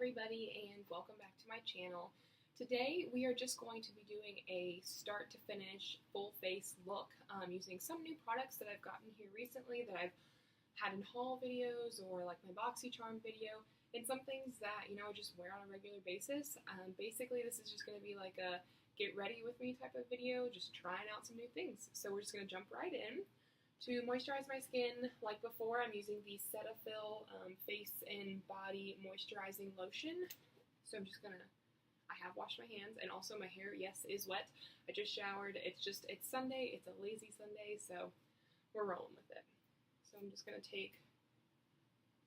everybody, and welcome back to my channel. Today we are just going to be doing a start to finish full face look using some new products that I've gotten here recently that I've had in haul videos or like my BoxyCharm video, and some things that I just wear on a regular basis. Basically this is just going to be like a get ready with me type of video, just trying out some new things. So we're just going to jump right in. To moisturize my skin, like before, I'm using the Cetaphil Face and Body Moisturizing Lotion. So I have washed my hands, and also my hair, yes, is wet. I just showered. It's Sunday. It's a lazy Sunday, so we're rolling with it. So I'm just going to take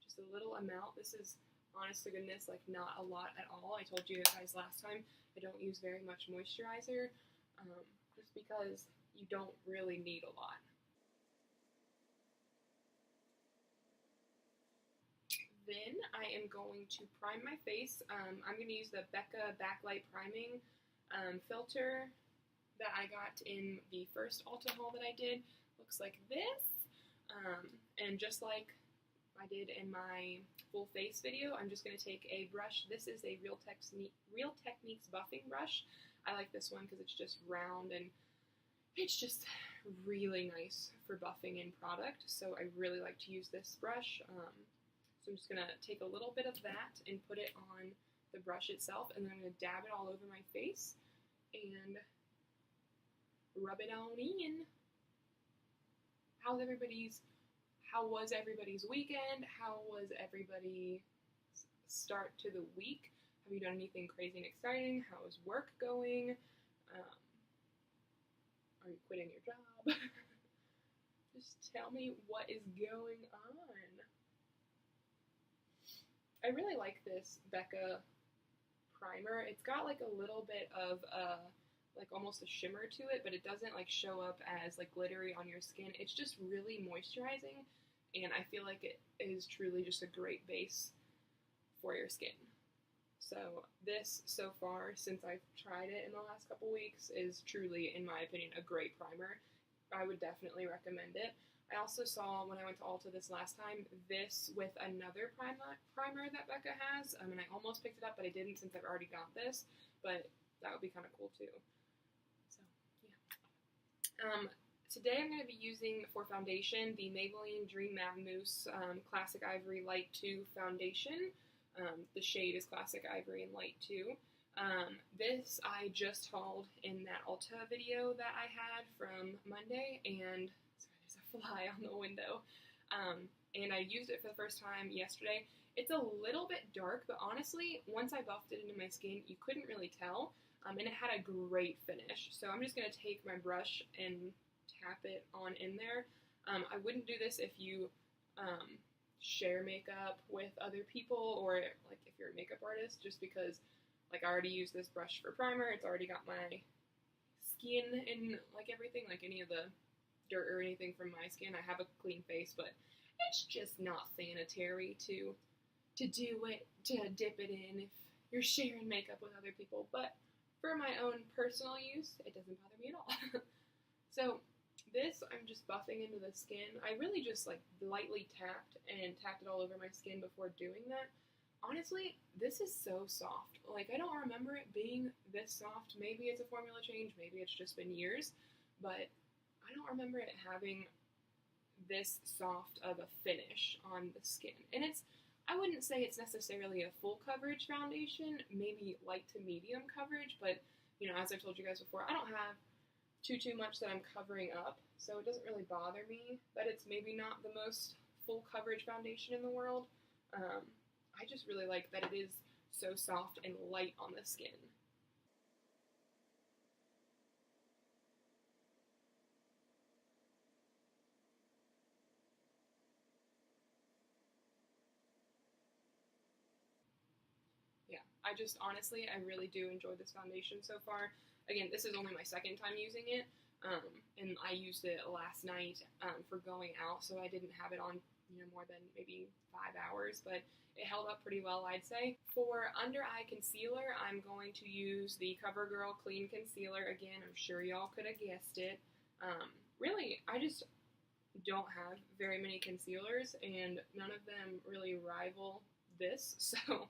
just a little amount. This is, honest to goodness, like not a lot at all. I told you guys last time I don't use very much moisturizer, just because you don't really need a lot. Then I am going to prime my face. I'm going to use the Becca Backlight Priming filter that I got in the first Ulta haul that I did. Looks like this. And just like I did in my full face video, I'm just going to take a brush. This is a Real Techniques buffing brush. I like this one because it's just round and it's just really nice for buffing in product. So I really like to use this brush. So I'm just going to take a little bit of that and put it on the brush itself, and then I'm going to dab it all over my face and rub it on in. How was everybody's weekend? How was everybody's start to the week? Have you done anything crazy and exciting? How is work going? Are you quitting your job? Just tell me what is going on. I really like this Becca primer. It's got like a little bit of like almost a shimmer to it, but it doesn't like show up as like glittery on your skin. It's just really moisturizing, and I feel like it is truly just a great base for your skin. So this, so far, since I've tried it in the last couple weeks, is truly, in my opinion, a great primer. I would definitely recommend it. I also saw, when I went to Ulta this last time, this with another primer that Becca has, and I almost picked it up, but I didn't since I've already got this, but that would be kind of cool too. So, yeah. Today I'm going to be using, for foundation, the Maybelline Dream Matte Mousse Classic Ivory Light 2 Foundation. The shade is Classic Ivory and Light 2. This I just hauled in that Ulta video that I had from Monday, and there's a fly on the window, and I used it for the first time yesterday. It's a little bit dark, but honestly, once I buffed it into my skin, you couldn't really tell, and it had a great finish. So I'm just going to take my brush and tap it on in there. I wouldn't do this if you share makeup with other people, or like if you're a makeup artist, just because like I already used this brush for primer. It's already got my skin in like everything, like any of the dirt or anything from my skin. I have a clean face, but it's just not sanitary to dip it in if you're sharing makeup with other people. But for my own personal use, it doesn't bother me at all. So this, I'm just buffing into the skin. I really just like lightly tapped it all over my skin before doing that. Honestly, this is so soft. Like, I don't remember it being this soft. Maybe it's a formula change, maybe it's just been years, but I don't remember it having this soft of a finish on the skin. And I wouldn't say it's necessarily a full coverage foundation, maybe light to medium coverage, but, as I've told you guys before, I don't have too much that I'm covering up, so it doesn't really bother me that it's maybe not the most full coverage foundation in the world. I just really like that it is so soft and light on the skin. Yeah, honestly, I really do enjoy this foundation so far. Again, this is only my second time using it, and I used it last night for going out, so I didn't have it on more than maybe 5 hours, but it held up pretty well, I'd say. For under eye concealer, I'm going to use the CoverGirl Clean Concealer. Again, I'm sure y'all could have guessed it. Really, I just don't have very many concealers, and none of them really rival this, so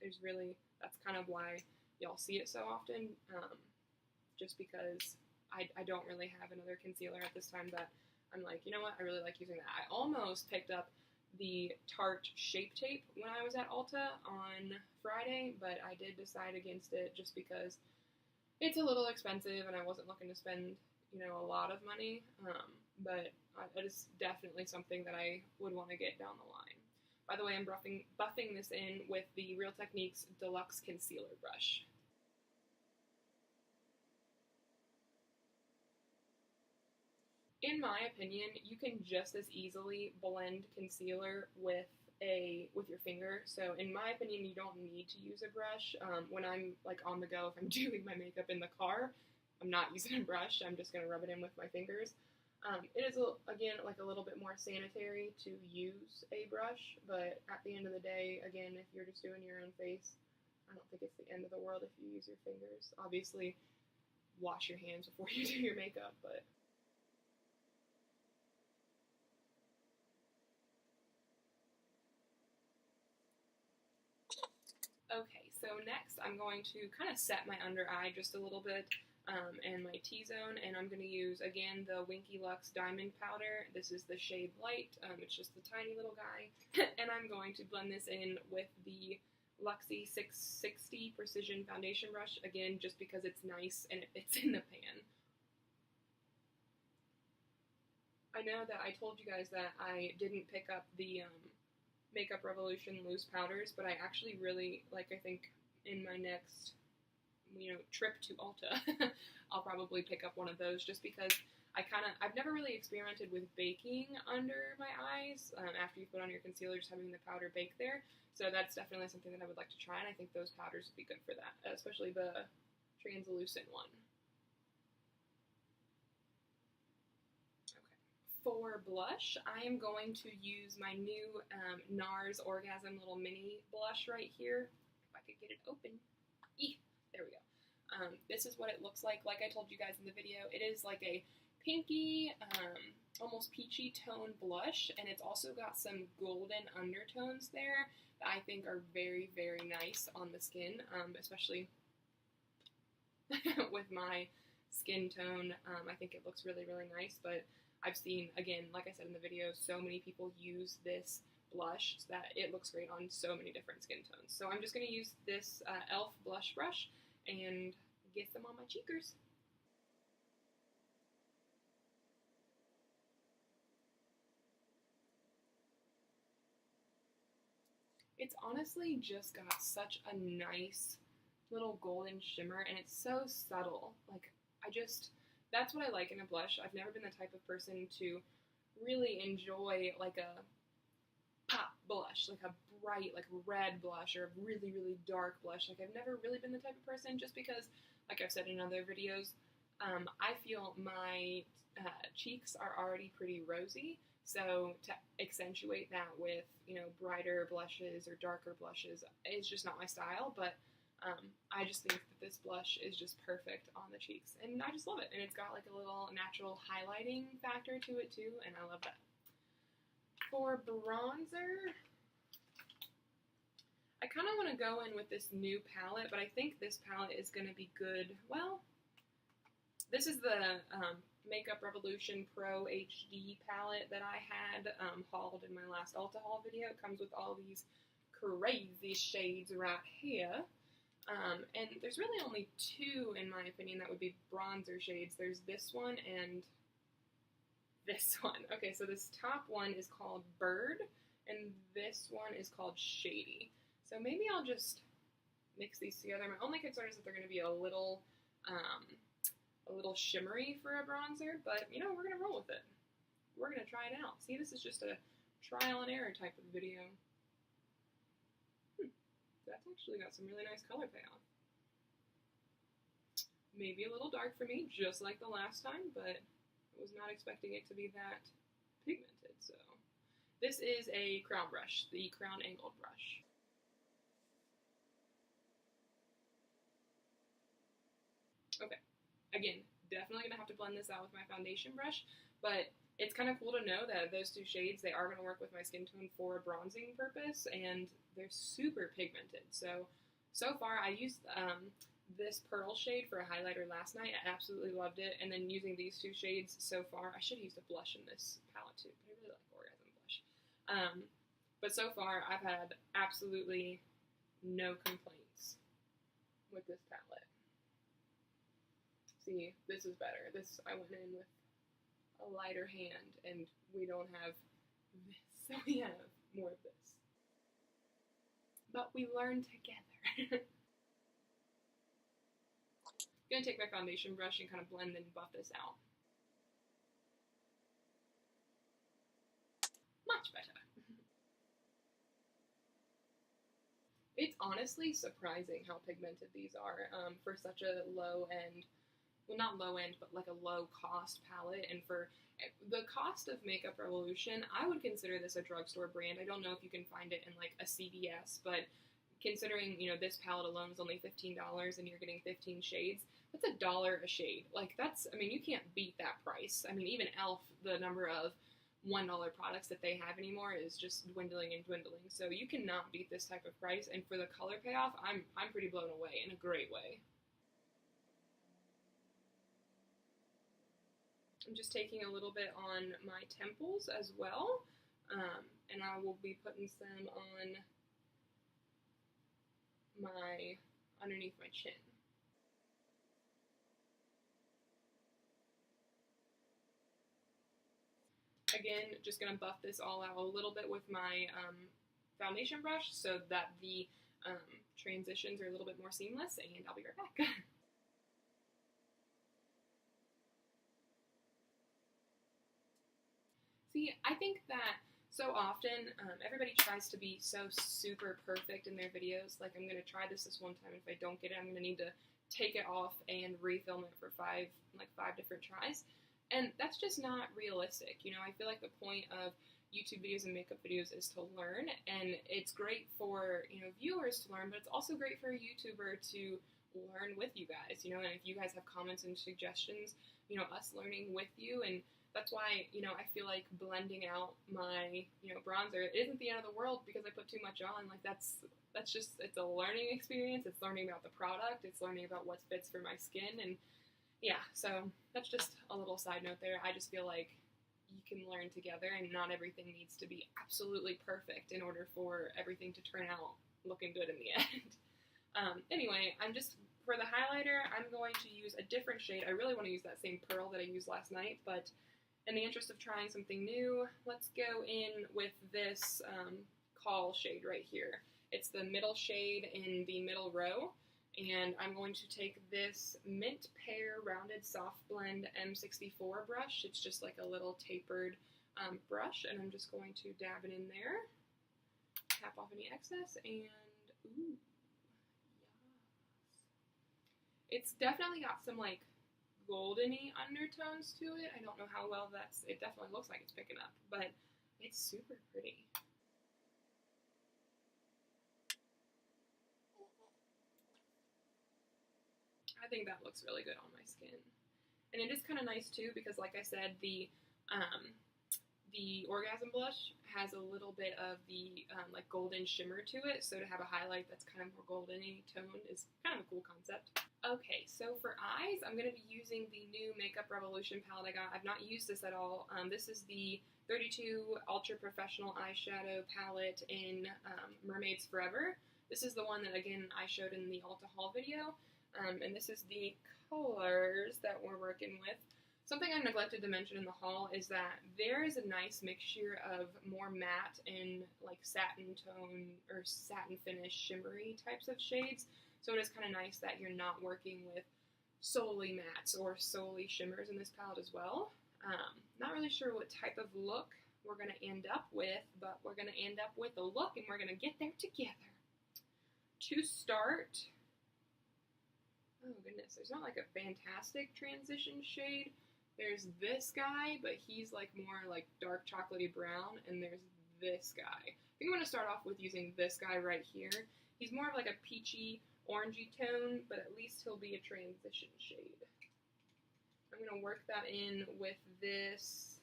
that's kind of why y'all see it so often, just because I don't really have another concealer at this time that I'm like, you know what, I really like using that. I almost picked up the Tarte Shape Tape when I was at Ulta on Friday, but I did decide against it just because it's a little expensive and I wasn't looking to spend, a lot of money, but it is definitely something that I would want to get down the line. By the way, I'm buffing this in with the Real Techniques Deluxe Concealer Brush. In my opinion, you can just as easily blend concealer with your finger. So in my opinion, you don't need to use a brush. When I'm like on the go, if I'm doing my makeup in the car, I'm not using a brush. I'm just gonna rub it in with my fingers. It is again like a little bit more sanitary to use a brush, but at the end of the day, again, if you're just doing your own face, I don't think it's the end of the world if you use your fingers. Obviously, wash your hands before you do your makeup, but. Okay, so next I'm going to kind of set my under eye just a little bit, and my T-zone, and I'm going to use, again, the Winky Lux Diamond Powder. This is the shade Light. It's just the tiny little guy, and I'm going to blend this in with the Luxie 660 Precision Foundation Brush, again, just because it's nice and it fits in the pan. I know that I told you guys that I didn't pick up the Makeup Revolution loose powders, but I actually really I think in my next trip to Ulta I'll probably pick up one of those, just because I've never really experimented with baking under my eyes after you put on your concealer, just having the powder bake there. So that's definitely something that I would like to try, and I think those powders would be good for that, especially the translucent one. For blush, I am going to use my new NARS Orgasm Little Mini Blush right here. If I could get it open. There we go. This is what it looks like. Like I told you guys in the video, it is like a pinky, almost peachy tone blush, and it's also got some golden undertones there that I think are very, very nice on the skin, especially with my skin tone. I think it looks really, really nice, but I've seen, again, like I said in the video, so many people use this blush that it looks great on so many different skin tones. So I'm just going to use this e.l.f. blush brush and get them on my cheekers. It's honestly just got such a nice little golden shimmer, and it's so subtle. That's what I like in a blush. I've never been the type of person to really enjoy like a pop blush, like a bright, like red blush or a really, really dark blush. I've never really been the type of person, just because, like I've said in other videos, I feel my cheeks are already pretty rosy. So to accentuate that with, brighter blushes or darker blushes is just not my style, but I just think that this blush is just perfect on the cheeks, and I just love it. And it's got like a little natural highlighting factor to it too, and I love that. For bronzer, I kind of want to go in with this new palette, but I think this palette is going to be good. Well, this is the Makeup Revolution Pro HD palette that I had hauled in my last Ulta haul video. It comes with all these crazy shades right here. And there's really only two, in my opinion, that would be bronzer shades. There's this one and this one. Okay, so this top one is called Bird, and this one is called Shady. So maybe I'll just mix these together. My only concern is that they're going to be a little shimmery for a bronzer, but, we're going to roll with it. We're going to try it out. See, this is just a trial and error type of video. That's actually got some really nice color payoff. Maybe a little dark for me, just like the last time, but I was not expecting it to be that pigmented. So this is a crown brush, the crown angled brush. Okay, again, definitely going to have to blend this out with my foundation brush, but it's kind of cool to know that those two shades, they are going to work with my skin tone for a bronzing purpose, and they're super pigmented. So far I used this Pearl shade for a highlighter last night. I absolutely loved it. And then using these two shades so far, I should have used a blush in this palette too, but I really like Orgasm Blush. But so far, I've had absolutely no complaints with this palette. See, this is better. This, I went in with a lighter hand, and we don't have this, so we have more of this. But we learn together. I'm going to take my foundation brush and kind of blend and buff this out. Much better. It's honestly surprising how pigmented these are for such a low end, well, not low end, but like a low cost palette. And for the cost of Makeup Revolution, I would consider this a drugstore brand. I don't know if you can find it in like a CVS, but considering, you know, this palette alone is only $15 and you're getting 15 shades, that's $1 a shade. Like, that's, I mean, you can't beat that price. I mean, even e.l.f., the number of $1 products that they have anymore is just dwindling and dwindling. So you cannot beat this type of price. And for the color payoff, I'm pretty blown away in a great way. I'm just taking a little bit on my temples as well, and I will be putting some on underneath my chin. Again, just going to buff this all out a little bit with my foundation brush so that the transitions are a little bit more seamless, and I'll be right back. See, I think that so often everybody tries to be so super perfect in their videos. Like, I'm going to try this one time. If I don't get it, I'm going to need to take it off and refilm it for five different tries. And that's just not realistic. You know, I feel like the point of YouTube videos and makeup videos is to learn, and it's great for, you know, viewers to learn, but it's also great for a YouTuber to learn with you guys, you know, and if you guys have comments and suggestions, you know, us learning with you. And that's why, you know, I feel like blending out my, you know, bronzer, it isn't the end of the world because I put too much on. Like, that's just, it's a learning experience. It's learning about the product. It's learning about what fits for my skin. And yeah, so that's just a little side note there. I just feel like you can learn together, and not everything needs to be absolutely perfect in order for everything to turn out looking good in the end. Anyway, for the highlighter, I'm going to use a different shade. I really want to use that same Pearl that I used last night, but in the interest of trying something new, let's go in with this Call shade right here. It's the middle shade in the middle row, and I'm going to take this Mint Pear Rounded Soft Blend M64 brush. It's just like a little tapered brush, and I'm just going to dab it in there, tap off any excess, and ooh, yes. It's definitely got some like goldeny undertones to it. I don't know how well it definitely looks like it's picking up, but it's super pretty. I think that looks really good on my skin. And it is kind of nice too because, like I said, the Orgasm Blush has a little bit of the like golden shimmer to it, so to have a highlight that's kind of more goldeny toned is kind of a cool concept. Okay, so for eyes, I'm going to be using the new Makeup Revolution palette I got. I've not used this at all. This is the 32 Ultra Professional Eyeshadow Palette in Mermaids Forever. This is the one that, again, I showed in the Ulta haul video, and this is the colors that we're working with. Something I neglected to mention in the haul is that there is a nice mixture of more matte and like satin tone or satin finish shimmery types of shades. So it is kind of nice that you're not working with solely mattes or solely shimmers in this palette as well. Not really sure what type of look we're going to end up with, but we're going to end up with a look, and we're going to get there together. To start, oh goodness, there's not like a fantastic transition shade. There's this guy, but he's like more like dark chocolatey brown, and there's this guy. I think I'm going to start off with using this guy right here. He's more of like a peachy, orangey tone, but at least he'll be a transition shade. I'm going to work that in with this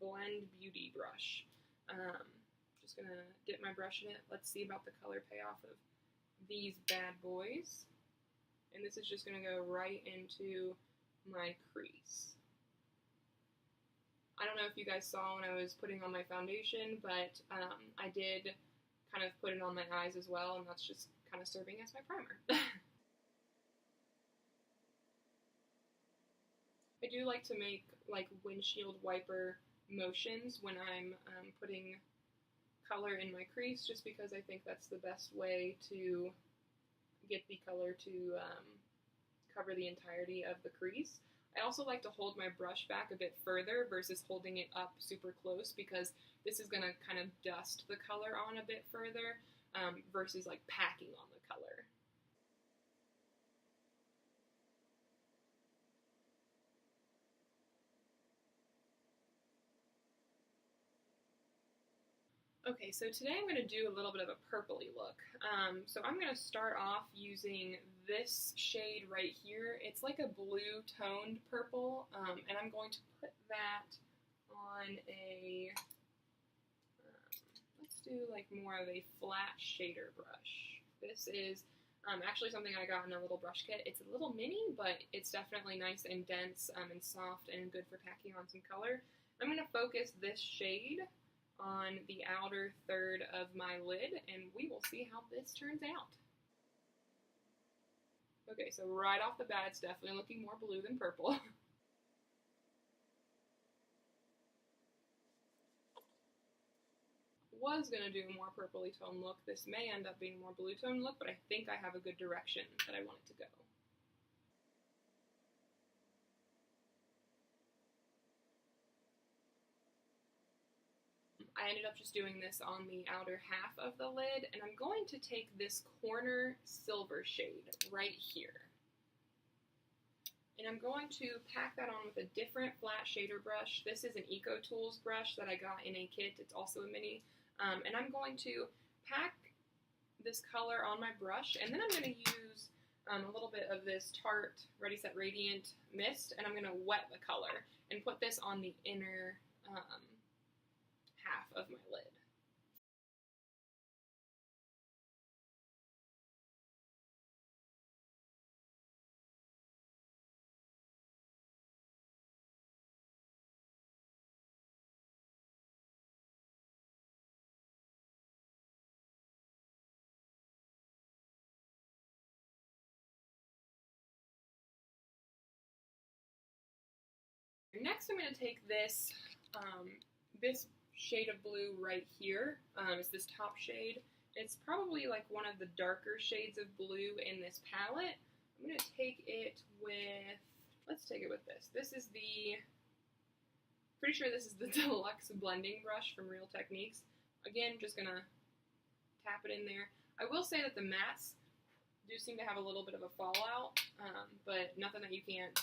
Blend Beauty brush. Just gonna dip my brush in it. Let's see about the color payoff of these bad boys. And this is just gonna go right into my crease. I don't know if you guys saw when I was putting on my foundation, but I did kind of put it on my eyes as well, and that's just kind of serving as my primer. I do like to make like windshield wiper motions when I'm putting color in my crease, just because I think that's the best way to get the color to cover the entirety of the crease. I also like to hold my brush back a bit further versus holding it up super close, because this is going to kind of dust the color on a bit further versus like packing on the color. Okay, so today I'm going to do a little bit of a purpley look. So I'm going to start off using this shade right here. It's like a blue toned purple, and I'm going to put that on a, let's do like more of a flat shader brush. This is actually something I got in a little brush kit. It's a little mini, but it's definitely nice and dense and soft and good for packing on some color. I'm going to focus this shade on the outer third of my lid, and we will see how this turns out. Okay, so right off the bat, it's definitely looking more blue than purple. Was going to do a more purpley tone look. This may end up being a more blue tone look, but I think I have a good direction that I want it to go. I ended up just doing this on the outer half of the lid, and I'm going to take this corner silver shade right here. And I'm going to pack that on with a different flat shader brush. This is an Eco Tools brush that I got in a kit. It's also a mini. And I'm going to pack this color on my brush, and then I'm going to use a little bit of this Tarte Ready Set Radiant mist, and I'm going to wet the color and put this on the inner half of my lid. Next, I'm going to take this this shade of blue right here. It's this top shade. It's probably like one of the darker shades of blue in this palette. I'm going to take it with, let's take it with this. This is the, pretty sure this is the Deluxe Blending Brush from Real Techniques. Again, just going to tap it in there. I will say that the mattes do seem to have a little bit of a fallout, but nothing that you can't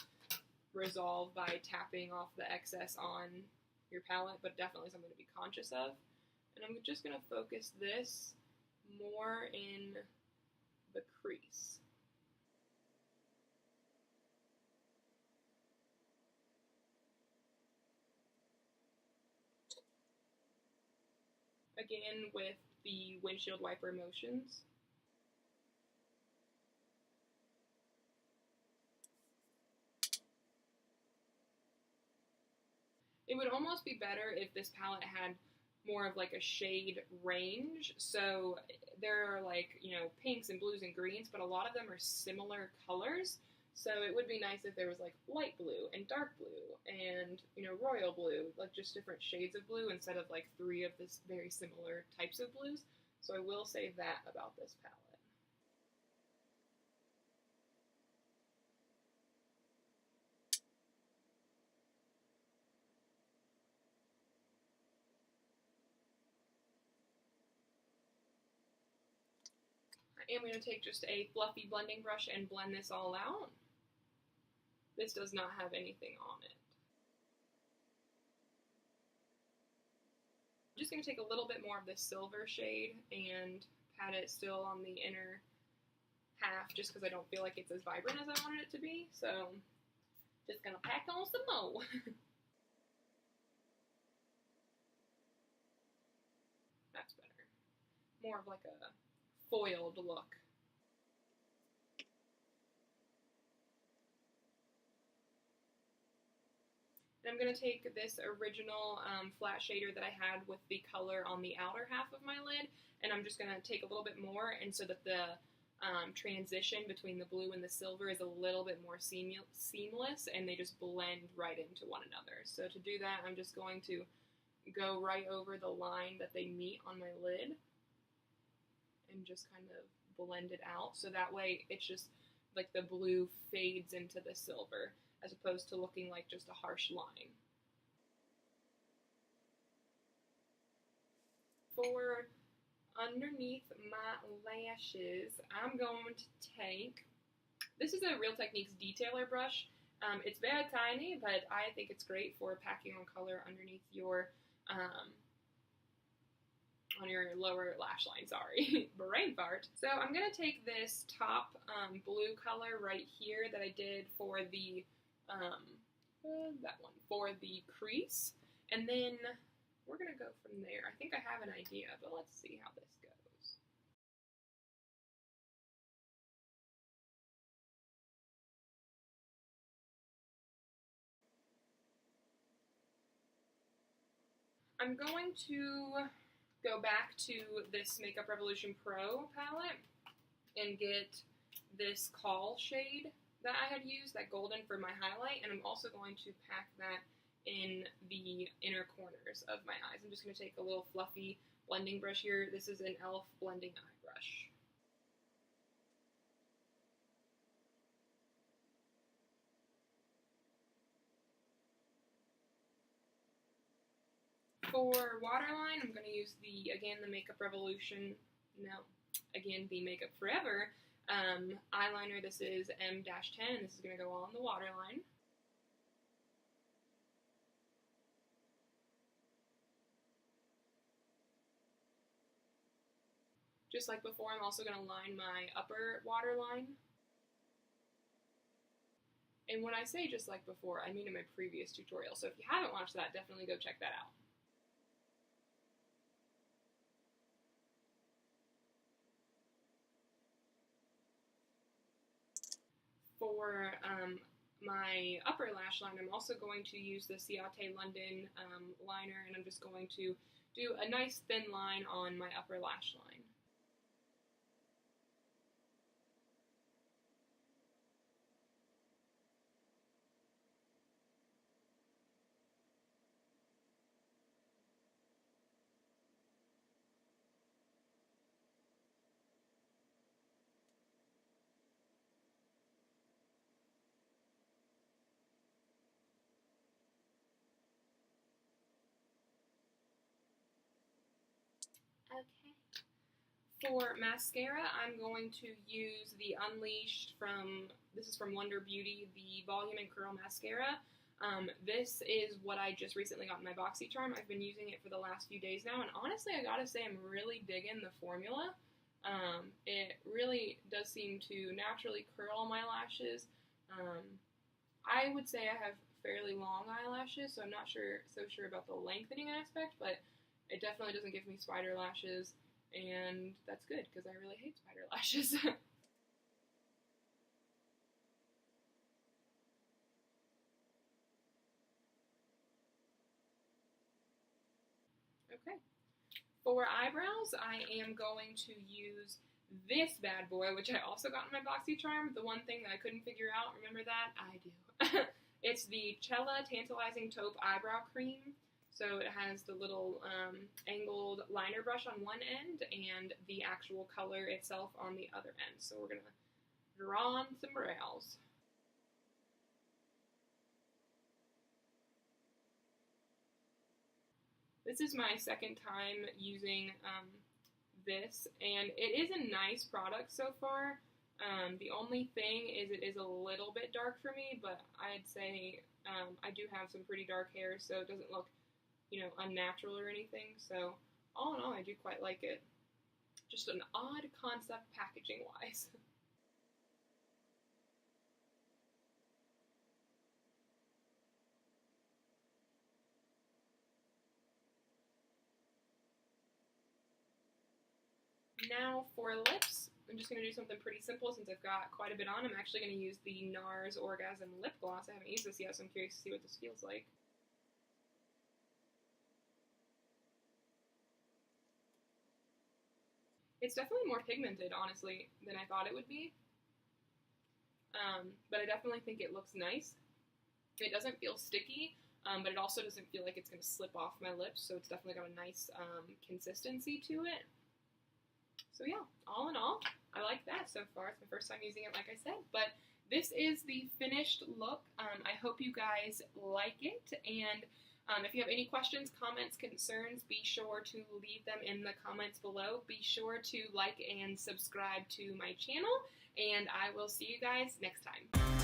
resolve by tapping off the excess on your palette, but definitely something to be conscious of. And I'm just going to focus this more in the crease. Again, with the windshield wiper motions. It would almost be better if this palette had more of like a shade range. So there are like, you know, pinks and blues and greens, but a lot of them are similar colors. So it would be nice if there was like light blue and dark blue and, you know, royal blue, like just different shades of blue instead of like 3 of this very similar types of blues. So I will say that about this palette. I am going to take just a fluffy blending brush and blend this all out. This does not have anything on it. I'm just going to take a little bit more of this silver shade and pat it still on the inner half, just because I don't feel like it's as vibrant as I wanted it to be. So just going to pack on some more. That's better. More of like a foiled look. And I'm going to take this original flat shader that I had with the color on the outer half of my lid, and I'm just going to take a little bit more, and so that the transition between the blue and the silver is a little bit more seamless, and they just blend right into one another. So to do that, I'm just going to go right over the line that they meet on my lid and just kind of blend it out, so that way it's just like the blue fades into the silver, as opposed to looking like just a harsh line. For underneath my lashes, I'm going to take, this is a Real Techniques detailer brush. It's very tiny, but I think it's great for packing on color underneath your, on your lower lash line, sorry, brain fart. So I'm going to take this top blue color right here that I did for the, that one, for the crease, and then we're going to go from there. I think I have an idea, but let's see how this goes. I'm going to go back to this Makeup Revolution Pro palette and get this Call shade that I had used, that golden, for my highlight, and I'm also going to pack that in the inner corners of my eyes. I'm just going to take a little fluffy blending brush here. This is an e.l.f. blending eye brush. For waterline, I'm going to use the Makeup Revolution, the Makeup Forever eyeliner. This is M-10, and this is going to go all in the waterline. Just like before, I'm also going to line my upper waterline. And when I say just like before, I mean in my previous tutorial. So if you haven't watched that, definitely go check that out. For my upper lash line, I'm also going to use the Ciate London liner, and I'm just going to do a nice thin line on my upper lash line. Okay. For mascara, I'm going to use the Unleashed this is from Wonder Beauty, the Volume and Curl Mascara. This is what I just recently got in my BoxyCharm. I've been using it for the last few days now, and honestly, I gotta say I'm really digging the formula. It really does seem to naturally curl my lashes. I would say I have fairly long eyelashes, so I'm not so sure about the lengthening aspect, but it definitely doesn't give me spider lashes, and that's good because I really hate spider lashes. Okay. For eyebrows, I am going to use this bad boy, which I also got in my BoxyCharm. The one thing that I couldn't figure out, remember that? I do. It's the Cella Tantalizing Taupe Eyebrow Cream. So it has the little angled liner brush on one end and the actual color itself on the other end. So we're going to draw on some brows. This is my second time using this, and it is a nice product so far. The only thing is it is a little bit dark for me, but I'd say I do have some pretty dark hair, so it doesn't look, unnatural or anything. So all in all, I do quite like it. Just an odd concept packaging-wise. now for lips, I'm just going to do something pretty simple since I've got quite a bit on. I'm actually going to use the NARS Orgasm Lip Gloss. I haven't used this yet, so I'm curious to see what this feels like. It's definitely more pigmented, honestly, than I thought it would be. But I definitely think it looks nice. It doesn't feel sticky, but it also doesn't feel like it's going to slip off my lips, so it's definitely got a nice consistency to it. So yeah, all in all, I like that so far. It's my first time using it, like I said, but this is the finished look. I hope you guys like it, and if you have any questions, comments, concerns, be sure to leave them in the comments below. Be sure to like and subscribe to my channel, and I will see you guys next time.